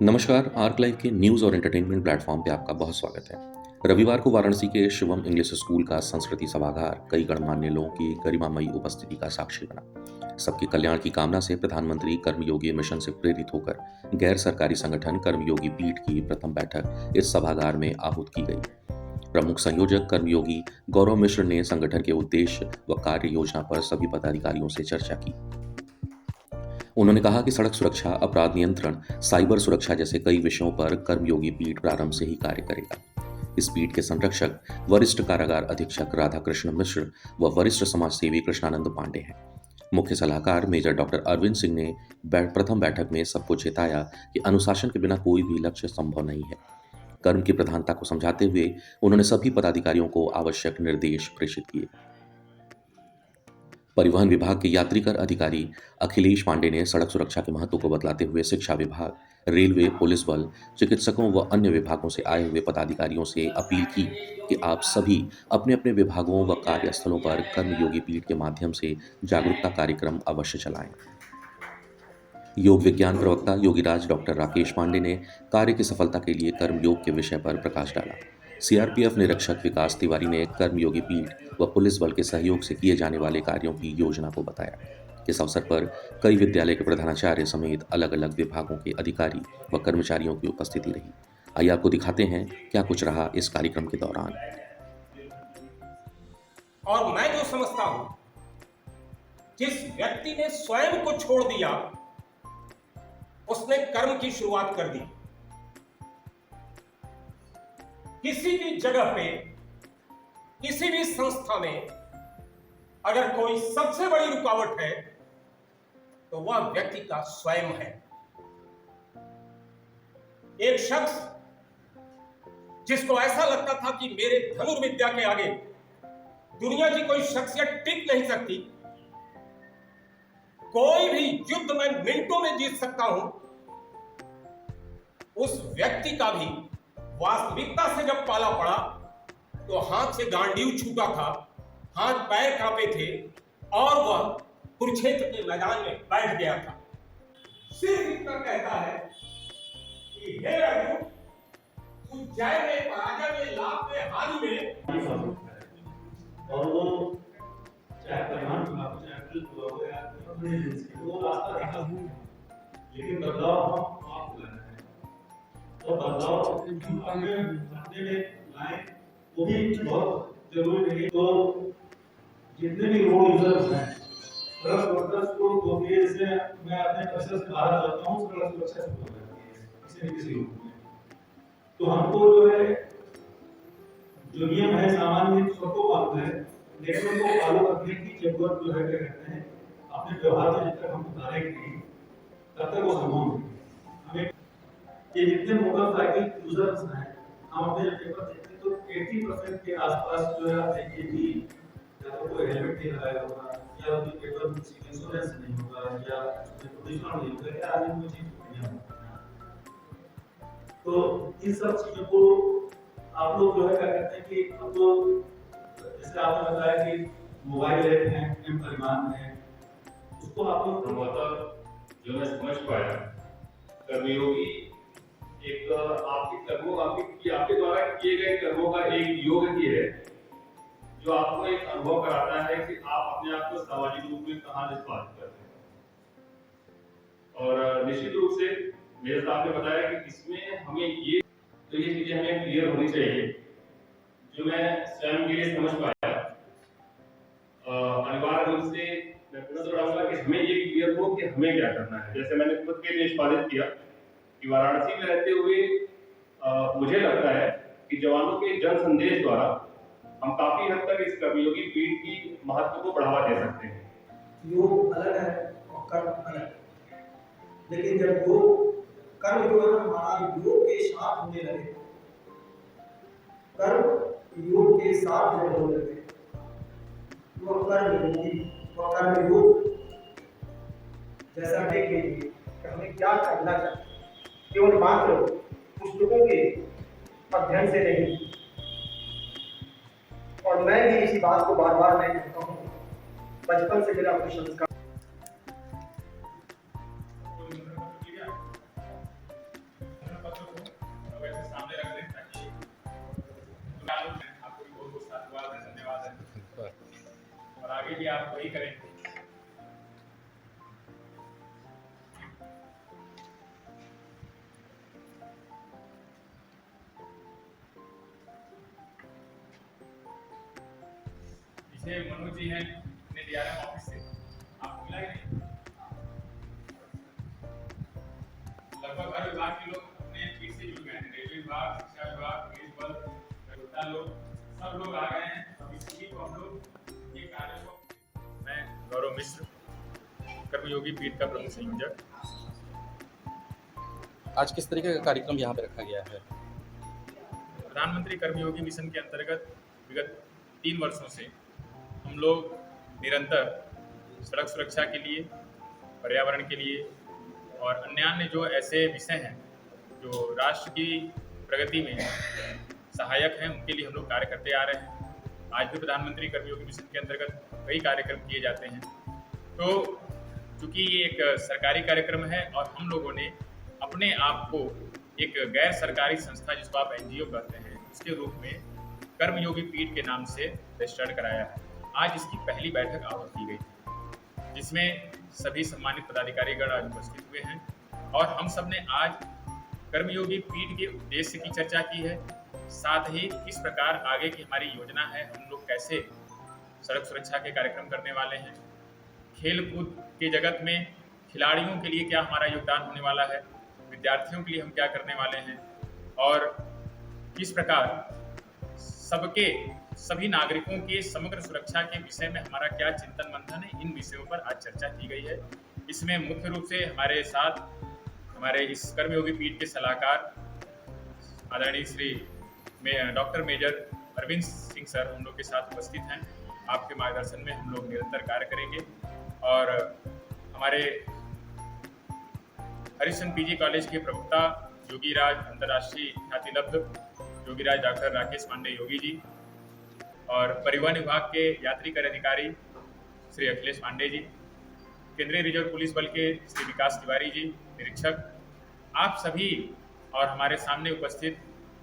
नमस्कार, arc live के news और एंटरटेनमेंट प्लेटफॉर्म पे आपका बहुत स्वागत है। रविवार को वाराणसी के शिवम इंग्लिश स्कूल का संस्कृति सभागार कई गणमान्य लोगों की गरिमामयी उपस्थिति का साक्षी बना। सबके कल्याण की कामना से प्रधानमंत्री कर्मयोगी मिशन से प्रेरित होकर गैर सरकारी संगठन कर्मयोगी पीठ की प्रथम बैठक इस सभागार में आहूत की गई। प्रमुख संयोजक कर्मयोगी गौरव मिश्र ने संगठन के उद्देश्य व कार्य योजना पर सभी पदाधिकारियों से चर्चा की। उन्होंने कहा कि सड़क सुरक्षा, अपराध नियंत्रण, साइबर सुरक्षा जैसे कई विषयों पर कर्मयोगी पीठ प्रारंभ से ही कार्य करेगा। इस पीठ के संरक्षक वरिष्ठ कारागार अधीक्षक राधाकृष्ण मिश्र व वरिष्ठ समाजसेवी कृष्णानंद पांडे हैं। मुख्य सलाहकार मेजर डॉक्टर अरविंद सिंह ने प्रथम बैठक में सबको चेताया कि अनुशासन के बिना कोई भी लक्ष्य संभव नहीं है। कर्म की प्रधानता को समझाते हुए उन्होंने सभी पदाधिकारियों को आवश्यक निर्देश प्रेषित किए। परिवहन विभाग के यात्री कर अधिकारी अखिलेश पांडे ने सड़क सुरक्षा के महत्व को बतलाते हुए शिक्षा विभाग, रेलवे, पुलिस बल, चिकित्सकों व अन्य विभागों से आए हुए पदाधिकारियों से अपील की कि आप सभी अपने अपने विभागों व कार्यस्थलों पर कर्मयोगी पीठ के माध्यम से जागरूकता कार्यक्रम अवश्य चलाएं। योग विज्ञान प्रवक्ता योगीराज डॉक्टर राकेश पांडे ने कार्य की सफलता के लिए कर्मयोग के विषय पर प्रकाश डाला। सीआरपीएफ निरीक्षक विकास तिवारी ने कर्मयोगी पीठ व पुलिस बल के सहयोग से किए जाने वाले कार्यों की योजना को बताया। इस अवसर पर कई विद्यालय के प्रधानाचार्य समेत अलग अलग विभागों के अधिकारी व कर्मचारियों की उपस्थिति रही। आइए आपको दिखाते हैं क्या कुछ रहा इस कार्यक्रम के दौरान। और मैं जो समझता हूं, जिस व्यक्ति ने स्वयं को छोड़ दिया उसने कर्म की शुरुआत कर दी। किसी भी जगह पे, किसी भी संस्था में अगर कोई सबसे बड़ी रुकावट है तो वह व्यक्ति का स्वयं है। एक शख्स जिसको ऐसा लगता था कि मेरे धनुर्विद्या के आगे दुनिया की कोई शख्सियत टिक नहीं सकती, कोई भी युद्ध मैं मिनटों में जीत सकता हूं, उस व्यक्ति का भी वास्तविकता से जब पाला पड़ा तो हाथ से गांडीव छूटा था, हाथ पैर कांपे थे और वह कुरुक्षेत्र के मैदान में बैठ गया था। सिर्फ इतना कहता है कि हे अर्जुन, तू जय में, पराजय में, लाभ में, हानि में, और वो चाहे परिवहन विभाग चाहे पुलिस विभाग हो या अपने एजेंसी वो रास्ता दिखा हूँ, लेकिन बदलाव हम आप ला रहे हैं और बदलाव अपने में लाए वो भी बहुत जरूरी नहीं। तो जितने भी रोड यूजर्स हैं, सड़क वर्कर्स को दो से मैं अपने पैसे से बाहर जाता हूँ, सड़क सुरक्षा से हो जाती है किसी न किसी रूप में। तो हमको जो है जो नियम है सामान्य सबको मालूम है, लेकिन उनको फॉलो करने की जरूरत जो है क्या कहते हैं अपने व्यवहार में जब तक हम उतारेंगे नहीं तब तक वो संभव नहीं। हमें ये जितने मोटरसाइकिल यूजर्स हैं हम अपने पेपर देखते तो 80% के आसपास जो है आप देखिए कि या तो कोई हेलमेट नहीं लगाया होगा या उनके पेपर में इंश्योरेंस नहीं होगा या प्रोविजनल नहीं होगा या आगे कोई चीज नहीं होगा। तो इन सब चीजों को आप लोग जो है क्या कहते हैं कि अब तो जैसे आपने बताया कि मोबाइल ऐप है, परिवहन है, उसको आप लोग जो मैं समझ पाया, कर्मयोगी एक आपके द्वारा किए गए कर्मों का एक योग ही है जो आपको एक अनुभव कराता है कि आप अपने आप को सामाजिक रूप में कहाँ निष्पादित करते हैं। और निश्चित रूप से मेरे साहब ने बताया कि इसमें हमें ये चीजें हमें क्लियर होनी चाहिए जो मैं स्वयं के लिए समझ पाया। अनिवार्य रूप से मैं पूरा दोहराऊंगा कि हमें ये क्लियर हो कि हमें क्या करना है। जैसे मैंने खुद के लिए निष्पादित किया कि वाराणसी में रहते हुए मुझे लगता है कि जवानों के जन संदेश द्वारा हम काफी हद तक इस कर्मयोगी पीठ की महत्व को बढ़ावा दे सकते हैं। योग अलग है और कर्म अलग है, लेकिन जब कर्म जो है हमारा योग के साथ होने लगे, कर्म योग के साथ जब होने लगे तो कर्म योग जैसा देख लीजिए कि हमें क्या करना चाहिए, केवल मात्र पुस्तकों के अध्ययन से नहीं। और मैं भी इसी बात को बार बार मैं कहता हूँ, बचपन से मेरा कोई संस्कार वही करेंगे। पीछे मनोज जी हैं अपने डीआरएम ऑफिस से, आपको मिला ही नहीं। लगभग हर विभाग के लोग अपने पीठ से जुड़ गए हैं, रेलवे विभाग, शिक्षा विभाग, पुलिस बल, गरुड़ा लोग, सब लोग आ गए हैं। अब इसी को हम लोग ये कार्य को, मैं गौरव मिश्र, कर्मयोगी पीठ का प्रमुख संयोजक। आज किस तरीके का कार्यक्रम यहाँ पे रखा गया है? प्रधानमंत्री कर्मयोगी मिशन के अंतर्गत विगत 3 वर्षों से हम लोग निरंतर सड़क सुरक्षा के लिए, पर्यावरण के लिए और अन्य जो ऐसे विषय हैं जो राष्ट्र की प्रगति में सहायक हैं, उनके लिए हम लोग कार्य करते आ रहे हैं। आज भी प्रधानमंत्री कर्मयोगी मिशन के अंतर्गत कई कार्यक्रम किए जाते हैं। तो चूँकि ये एक सरकारी कार्यक्रम है और हम लोगों ने अपने आप को एक गैर सरकारी संस्था, जिसको आप एनजीओ कहते हैं, उसके रूप में कर्मयोगी पीठ के नाम से रजिस्टर्ड कराया है। आज इसकी पहली बैठक आहूत की गई थी, जिसमें सभी सम्मानित पदाधिकारीगण आज उपस्थित हुए हैं और हम सब ने आज कर्मयोगी पीठ के उद्देश्य की चर्चा की है। साथ ही किस प्रकार आगे की हमारी योजना है, हम लोग कैसे सड़क सुरक्षा के कार्यक्रम करने वाले हैं, खेल कूद के जगत में खिलाड़ियों के लिए क्या हमारा योगदान होने वाला है, विद्यार्थियों के लिए हम क्या करने वाले हैं और किस प्रकार सभी नागरिकों के समग्र सुरक्षा के विषय में हमारा क्या चिंतन मंथन है, इन विषयों पर आज चर्चा की गई है। इसमें मुख्य रूप से हमारे साथ हमारे इस कर्मयोगी पीठ के सलाहकार आदरणीय Shri doctor major Arvind Singh sir हम लोग के साथ उपस्थित हैं। आपके मार्गदर्शन में हम लोग निरंतर कार्य करेंगे और हमारे हरिश्चंद्र पीजी कॉलेज के प्रवक्ता योगीराज, अंतर्राष्ट्रीय ख्याति लब्ध योगीराज डॉक्टर राकेश पांडे योगी जी और परिवहन विभाग के यात्री कर अधिकारी श्री अखिलेश पांडे जी, केंद्रीय रिजर्व पुलिस बल के श्री विकास तिवारी जी निरीक्षक, आप सभी और हमारे सामने उपस्थित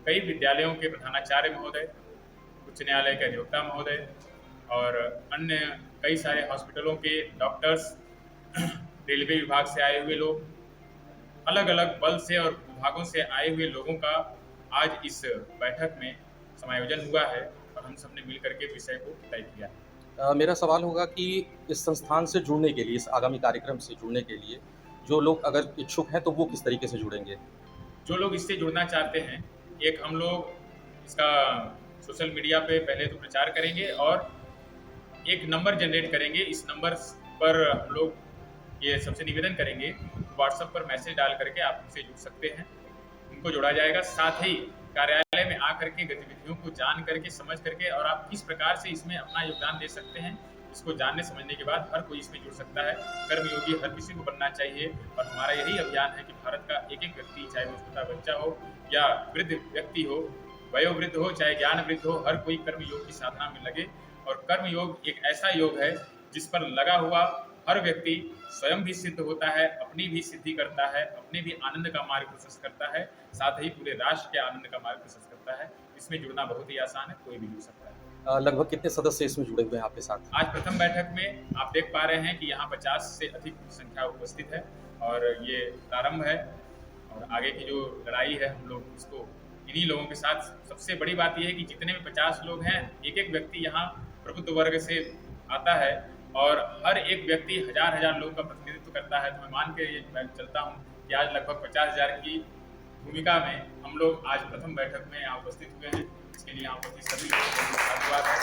कई विद्यालयों के प्रधानाचार्य महोदय, उच्च न्यायालय के अधिवक्ता महोदय और अन्य कई सारे हॉस्पिटलों के डॉक्टर्स, रेलवे विभाग से आए हुए लोग, अलग अलग बल से और विभागों से आए हुए लोगों का आज इस बैठक में समायोजन हुआ है और हम सब ने मिलकर के विषय को तय किया। मेरा सवाल होगा कि इस संस्थान से जुड़ने के लिए, इस आगामी कार्यक्रम से जुड़ने के लिए जो लोग अगर इच्छुक हैं तो वो किस तरीके से जुड़ेंगे? जो लोग इससे जुड़ना चाहते हैं, एक हम लोग इसका सोशल मीडिया पे पहले तो प्रचार करेंगे और एक नंबर जनरेट करेंगे। इस नंबर पर हम लोग ये सबसे निवेदन करेंगे, व्हाट्सएप पर मैसेज डाल करके आप उनसे जुड़ सकते हैं, उनको जोड़ा जाएगा। साथ ही कार्यालय में आकर के गतिविधियों को जान करके, समझ करके और आप किस प्रकार से इसमें अपना योगदान दे सकते हैं, इसको जानने समझने के बाद हर कोई इसमें जुड़ सकता है। कर्मयोगी हर किसी को बनना चाहिए और हमारा यही अभियान है कि भारत का एक एक व्यक्ति, चाहे वो छोटा बच्चा हो या वृद्ध व्यक्ति हो, वयोवृद्ध हो चाहे ज्ञान वृद्ध हो, हर कोई कर्मयोग की साधना में लगे। और कर्मयोग एक ऐसा योग है जिस पर लगा हुआ हर व्यक्ति स्वयं भी सिद्ध होता है, अपनी भी सिद्धि करता है, अपने भी आनंद का मार्ग प्रशस्त करता है, साथ ही पूरे राष्ट्र के आनंद का मार्ग प्रशस्त करता है। इसमें जुड़ना बहुत ही आसान है, कोई भी जुड़ सकता है। लगभग कितने सदस्य इसमें जुड़े हुए हैं आपके साथ? आज प्रथम बैठक में आप देख पा रहे हैं कि यहाँ 50 से अधिक संख्या उपस्थित है और ये प्रारंभ है और आगे की जो लड़ाई है हम लोग इसको इन्हीं लोगों के साथ। सबसे बड़ी बात यह है कि जितने भी 50 लोग हैं, एक एक व्यक्ति यहाँ प्रबुद्ध वर्ग से आता है और हर एक व्यक्ति हजार लोगों का प्रतिनिधित्व करता है। तो मैं मान के ये चलता हूँ कि आज लगभग 50,000 की भूमिका में हम लोग आज प्रथम बैठक में यहाँ उपस्थित हुए हैं। इसके लिए यहाँ उपस्थित सभी लोगों को धन्यवाद है।